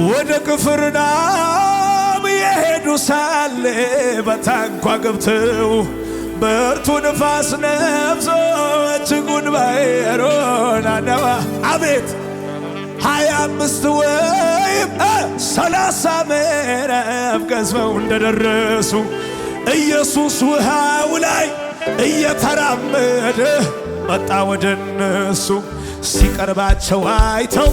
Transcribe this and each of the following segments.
ወደ ቅፍርናሆም የሄዱ ሳለ በታንኳ ገብተው ብርቱ ንፋስ ነፍሶ እጅጉን ባሕሩን አነዋ። አቤት 25 ወይም 30 ምዕራፍ ገዝፈው እንደደረሱ ኢየሱስ ውሃው ላይ እየተራመደ መጣ ወደ እነሱ። ሲቀርባቸው አይተው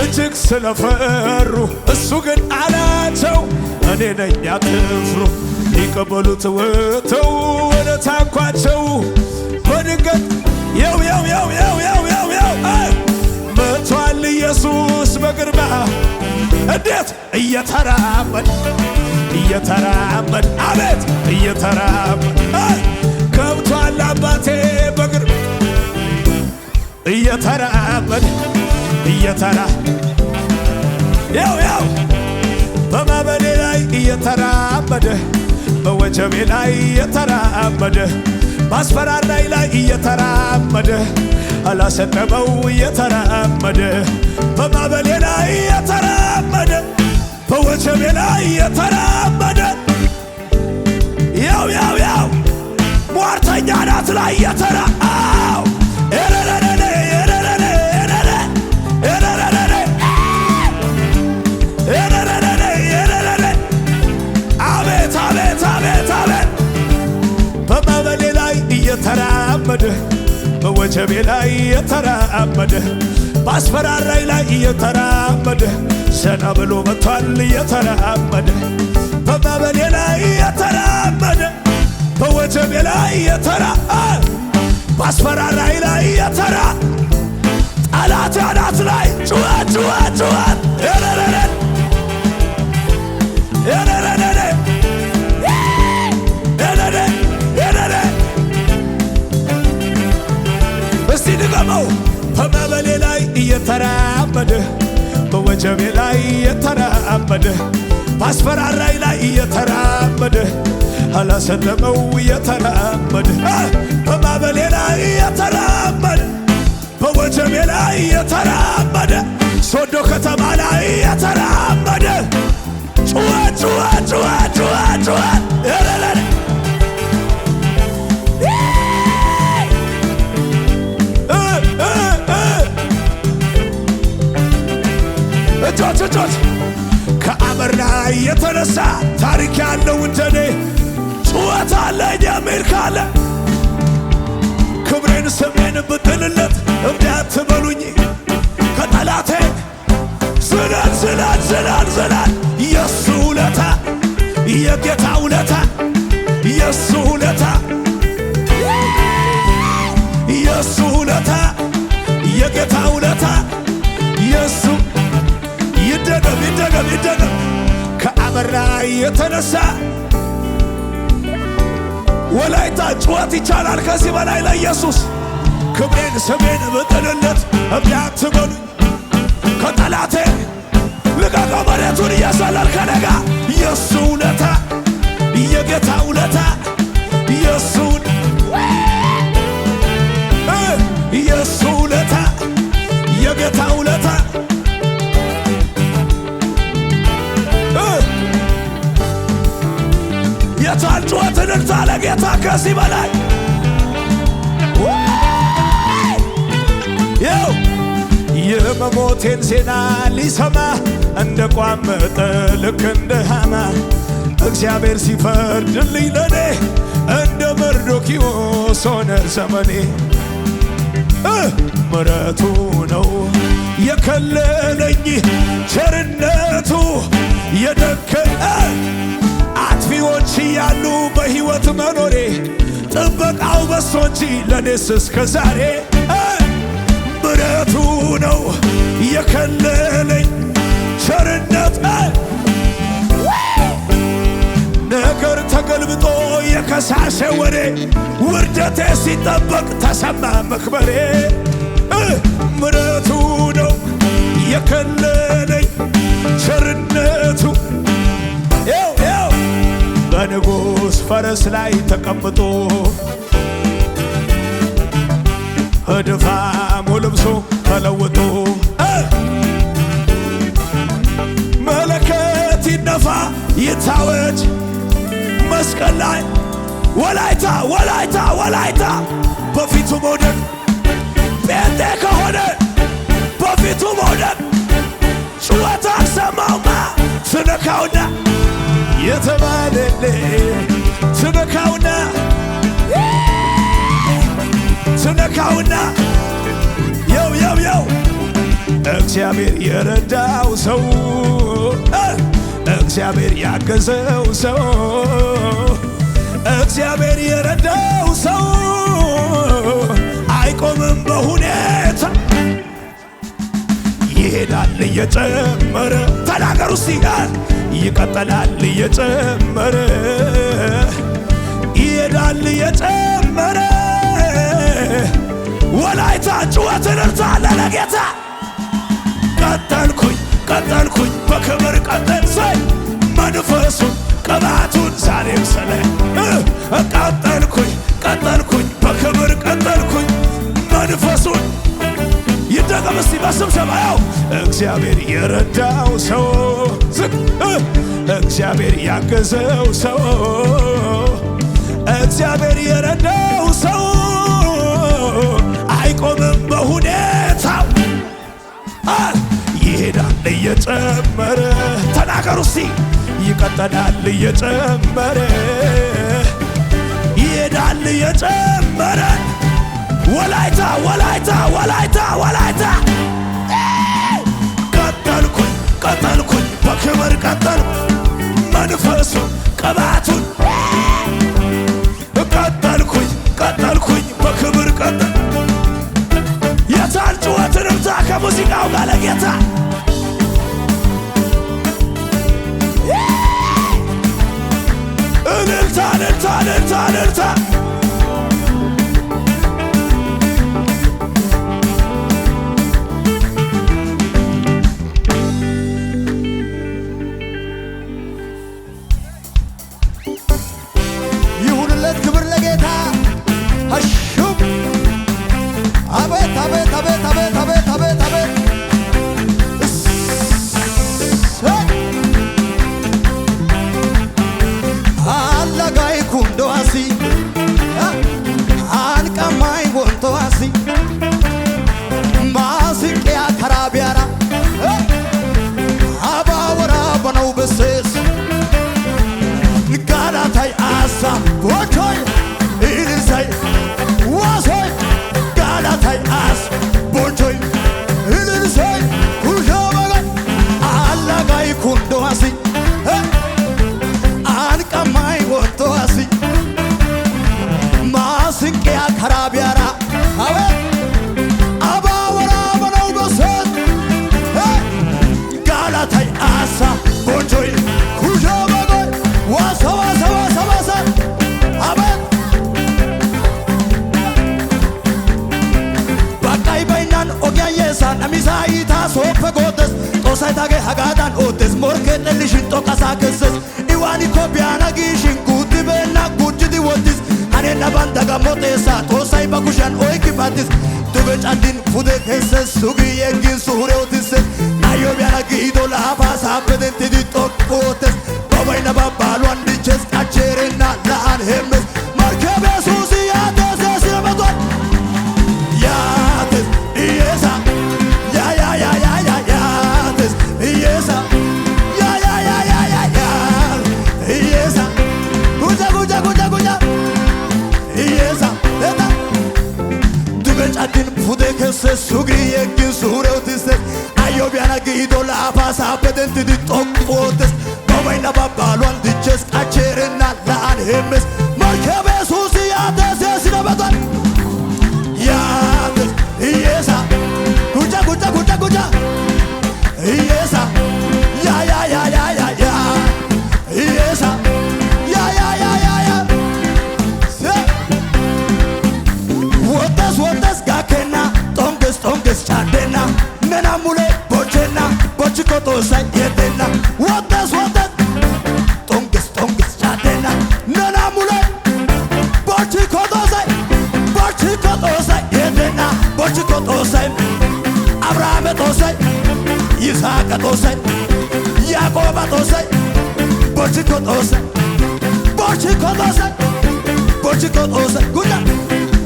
እጅግ ስለፈሩ እሱ ግን አላቸው እኔ ነኝ አትፍሩ። ሊቀበሉት ወጥተው ወደ ታንኳቸው በድንገት ያው መጥቷል ኢየሱስ በግርማ። እንዴት እየተራመደ አቤት እየተራመደ ከብቷል አባቴ በግርማ እየተራመደ ያው በማዕበሌ ላይ እየተራመደ በወጀቤ ላይ እየተራመደ ባስፈራራይ ላይ እየተራመደ አላሰጠመው እየተራመደ በማዕበሌ ላይ እየተራመደ በወጀቤ ላይ እየተራመደ ያው ሟርተኛ ናት ላይ እየተራው በማዕበሌ ላይ እየተራመደ በወጀቤ ላይ እየተራመደ ባስፈራራይ ላይ እየተራመደ ዘና ብሎ መጥቷል እየተራመደ በማዕበሌ ላይ እየተራመደ በወጀቤ ላይ ባስፈራራይ ላይ ጠላት አናት ላይ ጩኸት እስቲ ድገመው። በማዕበሌ ላይ እየተራመደ በወጀቤ ላይ እየተራመደ ባስፈራራይ ላይ እየተራመደ አላሰለመው እየተራመደ በማዕበሌ ላይ እየተራመደ በወጀቤ ላይ እየተራመደ ሶዶ ከተማ ላይ እየተራመደ ጩኸት እጆች ከአመድ ላይ የተነሳ ታሪክ ያለው እንደኔ ጩኸት አለኝ የሚል ካለ ክብሬን ስሜን ብጥልለት እብድ አትበሉኝ። ከጠላቴ ዝላል የሱ ውለታ የጌታ ውለታ የሱ ውለታ የሱ ውለታ የጌታ ውለታ የሱ ይደገም ከአመድ ላይ የተነሳ ወላይታ ጩኸት ይቻላል ከዚህ በላይ ለኢየሱስ ክብሬን ስሜን ብጥልለት እምቢ አትበሉኝ። ከጠላቴ ልቀቀው መሬቱን እየዘለልክ ከነጋ የሱ ውለታ የጌታ ውለታ የሱ ውለታ የጌታ ውለታ የታል ጩኸትን እልልታ ለጌታ ከዚህ በላይ ይው የመሞቴን ዜና ሊሰማ እንደ ቋመጠ ልክ እንደ ሃማ እግዚአብሔር ሲፈርድልኝ ለኔ እንደ መርዶክዮስ ሆነ ዘመኔ። ምሕረቱ ነው የከለለኝ ቸርነቱ የደከመ አጥፊዎች እያሉ በሕይወት መኖሬ ጥበቃው በሶ እንጂ ለኔስ እስከ ዛሬ ምሕረቱ ነው የከለለኝ ቸርነት ነገር ተገልብጦ የከሳሸ ወሬ ውርደቴ ሲጠበቅ ተሰማ መክበሬ ምሕረቱ ነው የከለለኝ ቸርነቱ ያው በንጉሥ ፈረስ ላይ ተቀምጦ እድፋሙ ልብሱ ተለውጦ ይነፋ ይታወጅ መስቀል ላይ ወላይታ ወላይታ ወላይታ በፊቱ መውደቅ ጴንጤ ከሆነ በፊቱ መውደቅ ጩኸት አልሰማውማ ትነካውና የተባለልህ ትነካውና ትነካውና የው እግዚአብሔር የረዳው ሰው እግዚአብሔር ያገዘው ሰው እግዚአብሔር የረዳው ሰው አይቆምም በሁኔታ ይሄዳል እየጨመረ ተናገሩ ሲጋር ይቀጥላል እየጨመረ ይሄዳል እየጨመረ ወላይታ ጩኸትን እርታለ ለጌታ ቀጠልኩኝ በክብር ቀጠል ሰይ መንፈሱን ቅባቱን ዛሬም ሰለ ቀጠልኩኝ በክብር ቀጠልኩኝ መንፈሱን ይደገም እስቲ በስብሰባ ያው እግዚአብሔር የረዳው ሰው እግዚአብሔር ያገዘው ሰው እግዚአብሔር የረዳው ሰው አይቆምም በሁኔታው ይሄዳል እየጨመረ ተናገሩ እስቲ ይቀጥላል እየጨመረ ይሄዳል እየጨመረ ወላይታ ወላይታ ወላይታ ወላይታ ቀጠልኩኝ በክብር ቀጠልኩ መንፈሱን ቅባቱን ቀጠልኩኝ በክብር ቀጠል የታል ጩኸትን እምታ ከሙዚቃው ጋር ለጌታ እልልታ ይሁንለት ክብር ለጌታ አሹም አቤት አቤት አቤት አቤት አቤት አቤት አቤት አላጋይ ኩንዶአሲ አንቀማይ ወንቶአሲ ማስቂያ ከራቢያራ አባወራ በነው በሰስ ጋላታይ አሳ ቦቾይ ኢልሳይ ዋሶይ ጋላታይ አስ ቦቾይ ኢልሳይ ኩሻባጋ አላጋይ ኩንዶአሲ አንቀማይ ወንቶአሲ ማስቂያ ከራቢያራ አቤት አባወራ በነው በሰስ ጋላታይ አሳ ቦቾይ ኩሻባጋ ዋሰዋሰዋሰዋሰ አቤት ባቃይ በይናን ኦጊያየሳ ነሚሳይታ ሶፈ ጎተስ ጦሳይታጌ ሀጋዳን ኦቴስ ሞርኬ ጠልሽን ጦቀሳ ከሰስ ኢዋኒ ኮቢያና ጊሽን ጉድበና ጉድዲ ወትስ አኔና ባንዳጋ ሞቴሳ ጦሳይ በኩሻን ኦይኪ ባትስ ዱበጫድን ፉደ ከሰስ ሱጊ የጊን ሱሁሬውትስስ ናዮቢያና ጊዶ ላፋሳ በደንትዲ ጦቆተስ በበይነ ባባሉ አንድቸስ ቃቼሬና ለአን ሄምስ መርከበ ሱሲ ያተሰስ ረበቷል ያተስ ኢየሳ ያተስ ኢየሳ ኢየሳ ጉጃ ኢየሳ ለታ ዱበጫድን ፉደ ከሰስ ሱጊ የጊን ሱሁሬውትስስ አዮቢያና ጊዶ ላፋሳ በደንትዲ ጦቆተስ በበይነ ባባሉ አንድቸስ ቃቼሬና ለአን ሄምስ መርከበ ሱሲ ያተሰስ ረበቷል ያተስ ኢየሳ ጉጃ ኢየሳ ኢየሳ ወተስ ጋኬና ጦንገስ ቻዴና ነናሙሌ ቦቼና ቦችኮቶሳይ የቴና ወተስ ጦንገስ ቻዴና ነናሙሌ ቦችኮቶሳይ የቴና ቦችኮቶሳይ አብርሃም ጦሳይ ይስሐቅ ጦሳይ ያዕቆብ ጦሳይ ቦችኮጦሰይ ቦችኮጦሰይ ቦችኮጦሰይ ጉዳ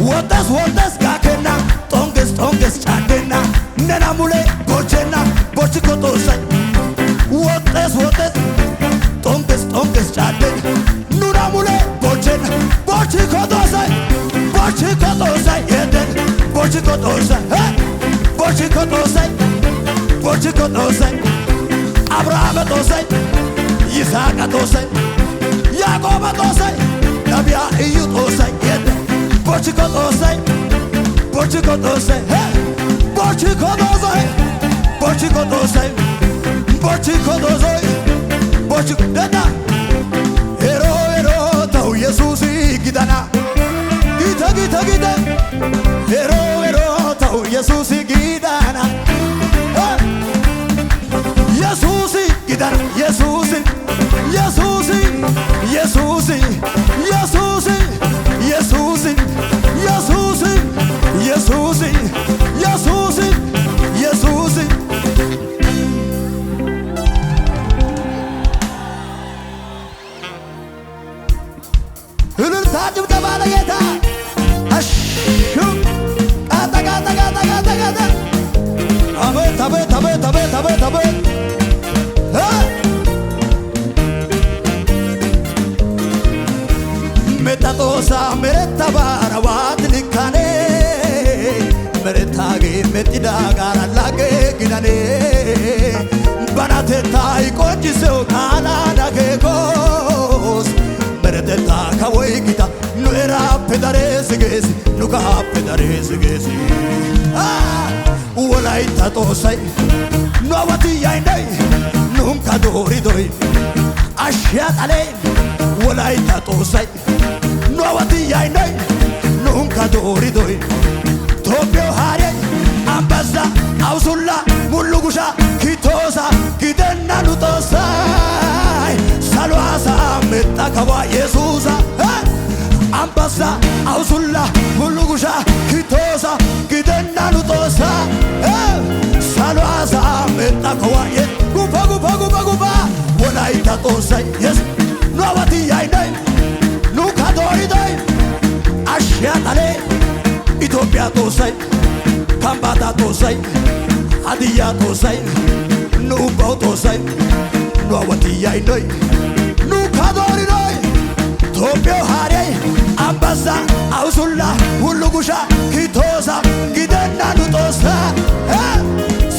ወጣስ ወጣስ ጋከና ጦንገስ ጦንገስ ጫደና ነና ሙሌ ጎቼና ቦችኮጦሰይ ወጣስ ወጣስ ጦንገስ ጦንገስ ጫደና ኑና ሙሌ ጎቼና ቦችኮጦሰይ ቦችኮጦሰይ የደን ቦችኮጦሰይ ቦችኮጦሰይ ቦችኮጦሰይ አብርሃም ጦሰይ ይስሐቅ ጦሰይ ያዕቆብ ጦሰይ ነቢያ እዩ ጦሰይ የደን ቦችኮጦሰይ ቦችኮጦሰይ ቦችኮጦሰይ ቦችኮጦሰይ ቦችኮጦሰይ ቦችኮደና ሄሮ ሄሮ ተው ኢየሱስ ጊዳና ጊታ ጊታ ጊታ ሄሮ ሄሮ ተው ኢየሱስ ጊዳና ኢየሱስ ጊዳና ኢየሱስ ኢየሱስ ኢየሱስ ኢየሱስ ኢየሱስ ኢየሱስ ኢየሱስ ኢየሱስ ኢየሱስ እልልታ ጭብጨባ ለጌታ አሹ አጠቃጠቃጠቃጠቃጠ አቤት አቤት አቤት አቤት አቤት አቤት ሜታጦሳ ሜሬታ ባራዋት ልካኔ ሜሬታጌ ሜጢዳ ጋራላጌ ግናኔ ባናቴታ ይቆጭሴው ካናዳጌጎስ ሜሬቴታ ከወይ ጊታ ኑኤራፔ ዳሬስጌሲ ኑካፔ ዳሬስጌሲ ወላይታ ጦሰይ ኑአዋትያይነይ ኑንካ ዶሪዶይ አሽያጣሌ ወላይታ ጦሰይ ኑአዋትያይነይ ኑንካ ዶሪዶይ ቶቤው ሃሬ አንበሳ አውሱላ ሙሉጉሻ ኪቶሳ ጊደና ኑጦሳይ ሳልዋሳ ሜጣ ከዋ ኢየሱሳ አንበሳ አውሱላ ሙሉጉሻ ኪቶሳ ጊደና ኑጦሳ ሳልዋሳ ሜጣ ከዋ ጉፋ ጉፋ ጉፋ ጉፋ ወላይታ ጦሰይ የስ ኑአዋትያይነይ ኑካ ዶሪዶይ አሽያጣሌ ኢትዮጵያ ጦሰይ ካምባታ ጦሰይ ሀዲያ ጦሰይ ኑባው ጦሰይ ኑአዋትያይነይ ኑካ ዶሪዶይ ቶቤው ሃሬ አንበሳ አውሱላ ሁሉጉሻ ኪቶሳ ጊደና ኑጦሳ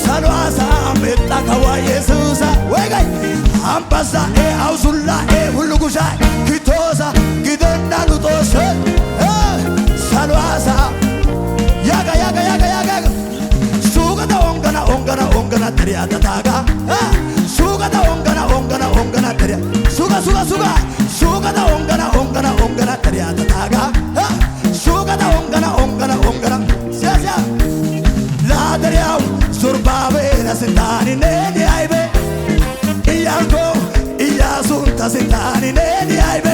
ሳልዋሳ ሜጣ ከዋ ኢየሱሳ ወይጋይ አንበሳ አውሱላ ሁሉጉሻ ኪቶሳ ጊደና ኑጦሳ ሳልዋሳ ያጋ ያጋ ያጋ ያጋ ሱገዳ ኦንገና ኦንገና ኦንገና ተሪያታ ታጋ ሱገዳ ኦንገና ኦንገና ኦንገና ተሪያ ሱጋ ሱጋ ሱጋ ሱገዳ ኦንገና ኦንገና ኦንገና ተሪያታ ታጋ ሱገዳ ኦንገና ኦንገና ኦንገና ሲያሲያ ላደሪያው ሱርባቤ ለስንታኒ ነኒ አይቤ ኢያልኮ ኢያሱን ተስንታኒ ነኒ አይቤ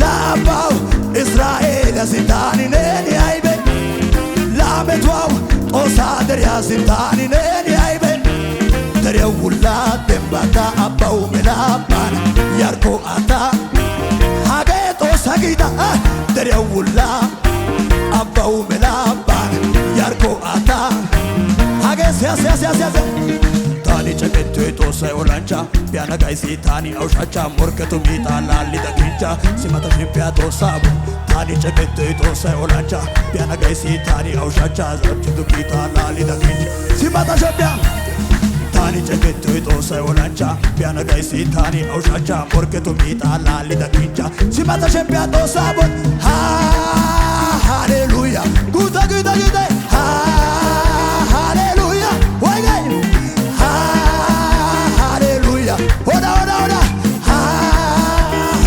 ላባው እስራኤል ለስንታኒ ነኒ አይቤ ላመቷው ጦሳ ደሪያ ስንታኒ ነኒ አይቤ ደሪያው ሁላ ደንባታ አባው ሜላባን ያርኮ አታ ሀገ ጦሳ ጊዳ ደሪያው ሁላ አባው ሜላባን ያርኮ አታ ሀገ ሲያሲያሲያሲያ ታኒ ጨቀቶ ጦሳይ ኦላንቻ ቢያነጋይ ሲታኒ አውሻቻ ሞርከቱ ሚጣላሊ ደቂንቻ ሲመታ ሽምፒያ ጦሳቡ ታኒ ጨቀቶ ጦሳይ ኦላንቻ ቢያነጋይ ሲታኒ አውሻቻ ዘብቱ ሚጣላሊ ደቂንቻ ሲመታ ሽምፒያ ታኒ ጨቀቶ ጦሳይ ኦላንቻ ቢያነጋይ ሲታኒ አውሻቻ ሞርከቱ ሚጣላሊ ደቂንቻ ሲመታ ሽምፒያ ጦሳቡ ሃሌሉያ ጉታ ጉታ ጉታ ሃሌሉያ ወይጋይ ሃሌሉያ ሆዳ ሆዳ ሆዳ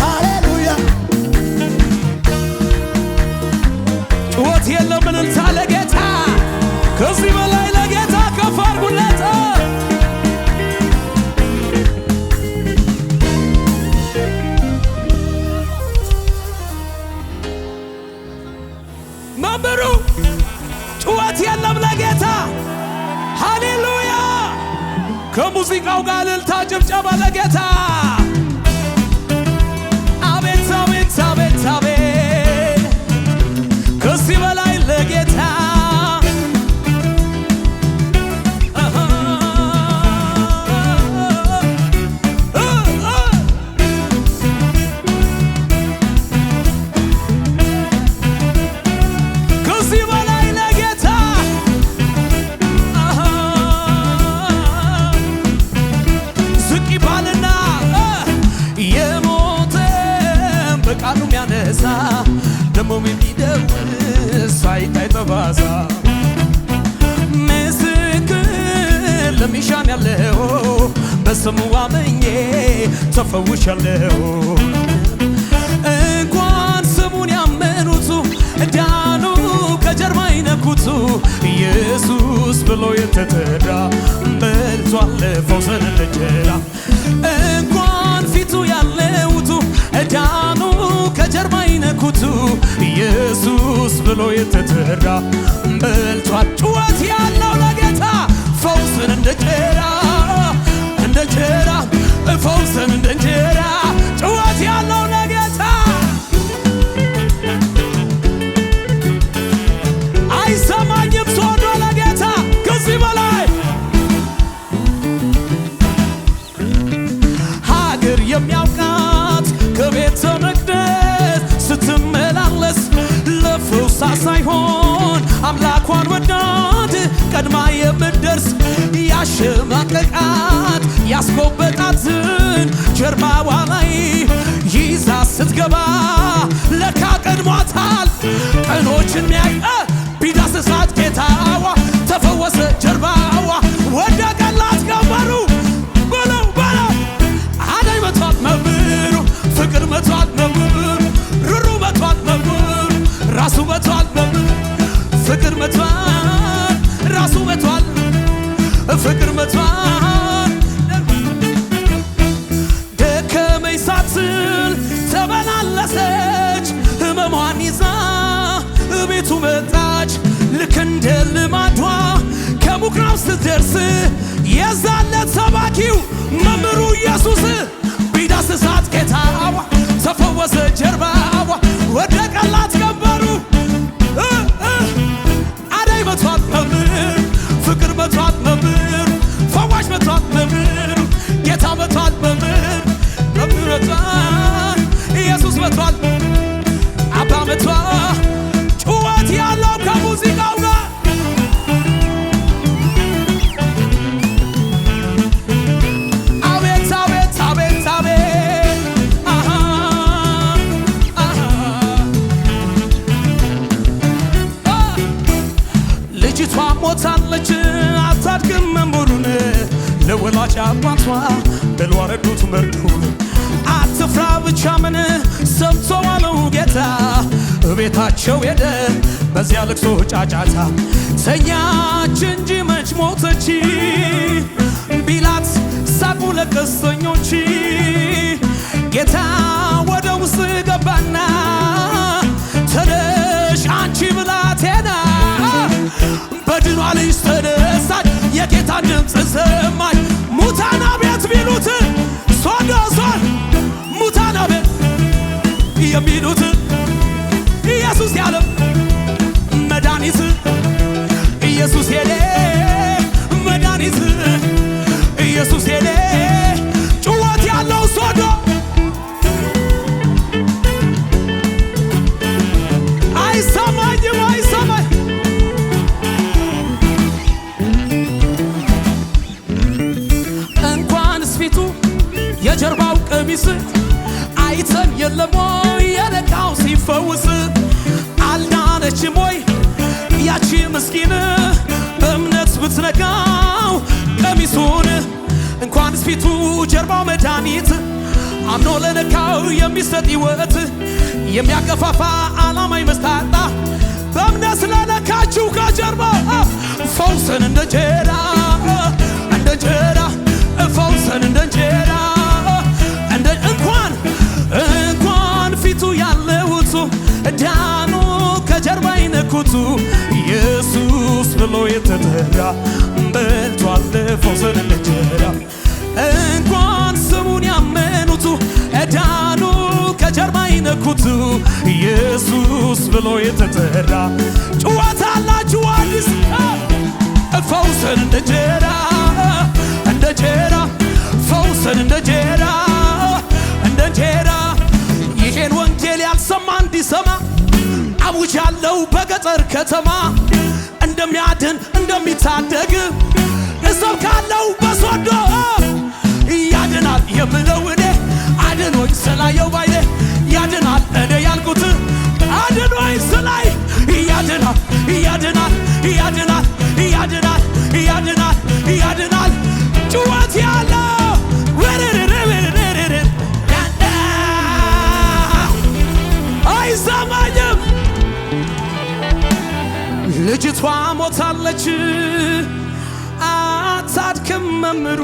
ሃሌሉያ ጩኸት የለም እልልታ ለጌታ ከዚህ በላይ ለጌታ ከፍ አድርጉለት መምሩ ጩኸት የለም ለጌታ ሃሌሉያ ከሙዚቃው ጋር እልልታ ጭብጨባ ለጌታ የሚያነሳ ደሞም የሚደውስ ሳይታይ ጠባሳ ምስክር ለሚሻም ያለው በስሙ አምኜ ተፈውሻለሁ። እንኳን ስሙን ያመኑቱ ዳኑ ከጀርባ ይነኩቱ ኢየሱስ ብሎ የተጠራ በልቷል ፈውስን እንጀራ። እንኳን ፊቱ ያለውቱ ዳኑ ከጀርባ ይነኩቱ ኢየሱስ ብሎ የተጠራ በልቷል። ጩኸት ያለው ለጌታ ፈውስን እንጀራ እንጀራ ፈውስን እንጀራ ጩኸት ያለው ለጌታ አይሰማኝም ሶዶ ለጌታ ከዚህ በላይ ሀገር የሚያውቃት ከቤተ መቅደስ ስትመላለስ ለፈውሳ ሳይሆን አምላኳን ወዳድ ቀድማ የምትደርስ ያሸማቀቃት ያስጎበጣትን ጀርባዋ ላይ ይዛ ስትገባ ለካ ቀድሟታል ቀኖችን ሚያይ ቢዳስሳት ጌታዋ ተፈወሰ ጀርባዋ ወደቀላት ቀንበሩ በለው በለው አዳኝ መቷት መብሩ ፍቅር መቷት መብሩ ሩሩ መቷት መብሩ ራሱ መቷት መብሩ ፍቅር መቷት ራሱ መቷት ፍቅር መቷት ደከመኝ ሳትል ተመላለሰች ህመሟን ይዛ ቤቱ መጣች ልክ እንደ ልማዷ ከምኩራብ ስትደርስ የዛለት ሰባኪው መምህሩ ኢየሱስ ቢዳስሳት ጌታዋ ተፈወሰ ጀርባዋ ወደቀላት ቀንበሩ አዳኝ መቷት መምህር ፍቅር መቷት መምህር ፈዋሽ መቷት መምህር ጌታ መቷት መምህር መምህር መቷት ኢየሱስ መቷት አባ መቷት ጩኸት ያለው ከሙዚቃው ጋር አቤት አቤት አቤት አቤት አሃ ልጅቷ ሞታለች አታድግም መንበሩን ለወላጅ አባቷ ብሎ አረዱት መርዶን አትፍራ ብቻ ምን ሰምቶ ዋለው ጌታ ቤታቸው ሄደ በዚያ ልቅሶ ጫጫታ ተኛች እንጂ መች ሞተች ቢላት ሳቁ ለቀስተኞች ጌታ ወደ ውስጥ ገባና ተነሽ አንቺ ብላቴና በድኗ ልጅ ተነሳች የጌታን ድምፅ ሰማች ሙታና ቤት ቢሉት ሶዶ ሶን ሙታና ቤት የሚሉት ኢየሱስ ያለም መድኃኒት ኢየሱስ የኔ መድኃኒት ኢየሱስ የኔ ጩኸት ያለው ሶዶ አይሰማኝም አይሰማኝ እንኳንስ ፊቱ የጀርባው ቀሚስ አይተን የለም ወይ የነካው ሲፈውስ አልዳነችም ወይ ያቺ ምስኪን በእምነት ብትነካው ቀሚሱን እንኳንስ ፊቱ ጀርባው መድኃኒት አምኖ ለነካው የሚሰጥ ሕይወት የሚያገፋፋ ዓላማ ይመስታጣ በእምነት ለነካችው ከጀርባ ፈውስን እንደ እንጀራ ፈውስን እንደ እንጀራ እንኳን ፊቱ ያለውቱ ዳኑ ከጀርባ ይነኩቱ ኢየሱስ ብሎ የተጠራ በልቷል ፈውስን እንደ እንጀራ እንኳን ስሙን ያመኑቱ ዳኑ ከጀርባ ይነኩቱ ኢየሱስ ብሎ የተጠራ ጩኸት አላችሁ አዲስ ፈውስን እንደ እንጀራ ፈውስን እንደ እንጀራ ይሄን ወንጌል ያልሰማ እንዲሰማ አውጃለሁ በገጠር ከተማ እንደሚያድን እንደሚታደግ እሰብካለሁ በሶዶ ያድናል የምለው እኔ አድኖኝ ስላየው ባይኔ ያድናል እኔ ያልኩት ለመምህሩ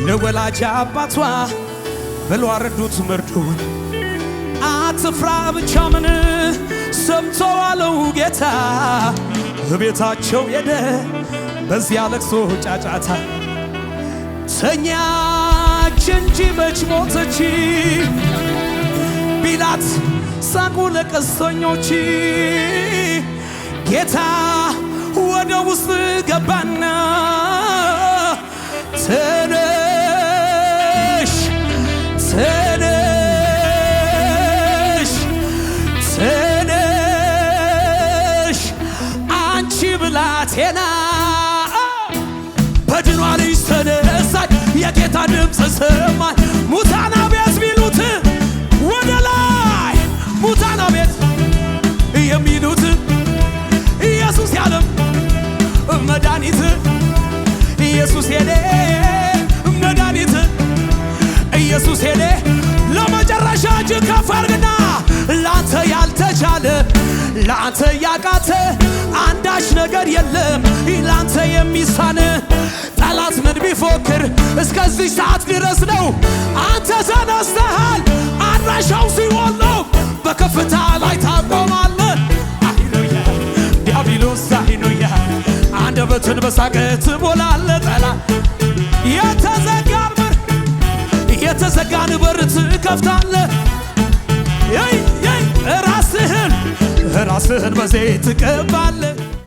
ለወላጅ አባቷ ብሎ አረዱት መርዶውን። አትፍራ ብቻ ምን ሰምቶ አለው ጌታ። እቤታቸው ሄደ በዚያ ለቅሶ ጫጫታ። ተኛች እንጂ መች ሞተች ቢላት ሳቁ ለቀስተኞች። ጌታ ወደ ውስጥ ገባና ተነሽ ተነሽ ተነሽ አንቺ ብላቴና። በድኗ ልጅ ተነሳች የጌታ ድምፅ ሰማች። ሙታን አቤት ቢሉት ወደ ላይ ሙታን አቤት የሚሉት ኢየሱስ ያለም መድኃኒት ኢየሱስ ሄደ መድኃኒት ኢየሱስ ሄደ። ለመጨረሻ እጅ ከፍ አድርግና ላንተ ያልተቻለ ላንተ ያቃተ አንዳች ነገር የለም ላንተ የሚሳን። ጠላት ምን ቢፎክር እስከዚህ ሰዓት ድረስ ነው። አንተ ተነስተሃል አድራሻው ሲኦል ነው። በከፍታ ላይ ታቆማለህ። ሃሌሉያ ዲያብሎስ ሃሌሉያ አንደበትን በሳቅ ትሞላለህ። ጠላት የተዘጋን በር ትከፍታለህ። ራስህን በዘይት ትቀባለህ።